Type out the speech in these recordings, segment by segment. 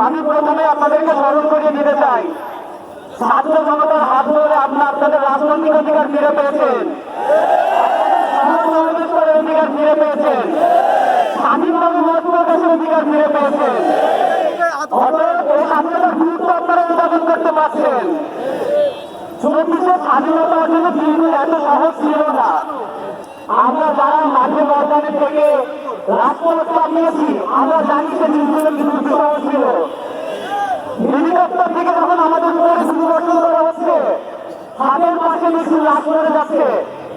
আমি প্রথমে আপনাদেরকে স্মরণ করিয়ে দিতে চাই, ছাত্র জনতার হাত ধরে আপনাদের রাজনৈতিক অধিকার ফিরে পেয়েছেন, অধিকার ফিরে পেয়েছেন, স্বাধীনভাবে মত প্রকাশের অধিকার ফিরে পেয়েছেন। এই স্বাধীনতার গুরুত্ব আপনারা উদ্ভাবন করতে পারছেন। 24-এর স্বাধীনতা অর্জনে কিন্তু এত সহজ ছিল না। আমরা যারা মাঠে ময়দানে থেকে রাজপথ চালিয়েছি, আমরা জানি সে দিনগুলো কিন্তু সহজ ছিল। হেলিকপ্টার থেকে যখন আমাদের উপরে গুলিবর্ষণ করা হচ্ছে, হাতের পাশে মিছিল লাশ করে যাচ্ছে,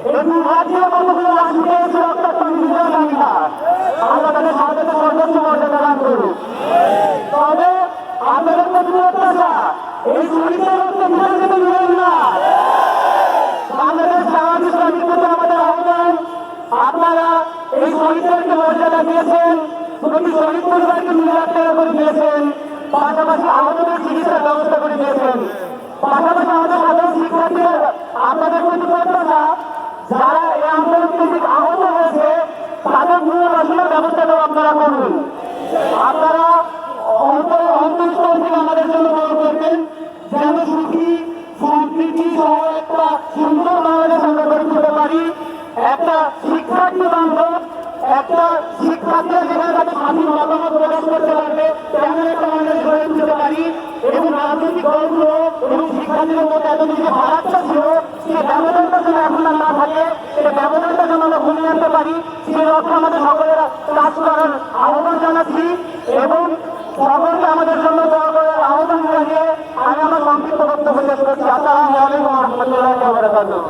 এই দুর্ভাগ্যের কতগুলো লাশ উঠেছে রক্তাক্ত নিজেরা জানি না। আল্লাহ তাদের সাহায্যে সর্বোচ্চ মর্যাদা দান করুন। তবে আপনাদের প্রতি প্রত্যাশা, এই শহীদের রক্তে ভুলে যেতে দিবেন না। বাংলাদেশ জামাত ইসলামীর প্রতি আমাদের আহ্বান, আপনারা এই শহীদদেরকে মর্যাদা দিয়েছেন, প্রতি শহীদ পরিবারকে 2 লাখ টাকা করে দিয়েছেন, পাশাপাশি আহতদের চিকিৎসার ব্যবস্থা করে দিয়েছেন। পাশাপাশি আমাদের সাধারণ শিক্ষার্থীদের আপনাদের প্রতি প্রত্যাশা, যারা এই আন্দোলন থেকে আহত হয়েছে তাদের পুনর্বাসনের ব্যবস্থাটাও আপনারা করুন। আপনারা অন্তঃস্থল থেকে আমাদের জন্য দোয়া করবেন, যেন সুখী সম্প্রীতি সহ একটা সুন্দর বাংলাদেশ আমরা গড়ে তুলতে পারি। একটা শিক্ষার্থী বান্ধব, একটা শিক্ষার্থীরা যেখানে তাদের স্বাধীন মতামত প্রকাশ করতে পারবে তেমন একটা বাংলাদেশ গড়ে তুলতে পারি। এবং রাজনৈতিক দলগুলো এবং শিক্ষার্থীদের মধ্যে এত যে ফারাকটা ছিল, সেই ব্যবধানটা যেন এখন আর না থাকে, সেই ব্যবধানটা যেন আমরা কমিয়ে আনতে পারি, সেই লক্ষ্যে আমাদের সকলের কাজ করার আহ্বান জানাচ্ছি এবং সকলকে আমাদের জন্য দোয়া করার আহ্বান জানিয়ে আমি আমার সংক্ষিপ্ত বক্তব্য শেষ করছি। আসসালামু আলাইকুম ওয়া রাহমাতুল্লাহি ওয়া বারাকাতুহু।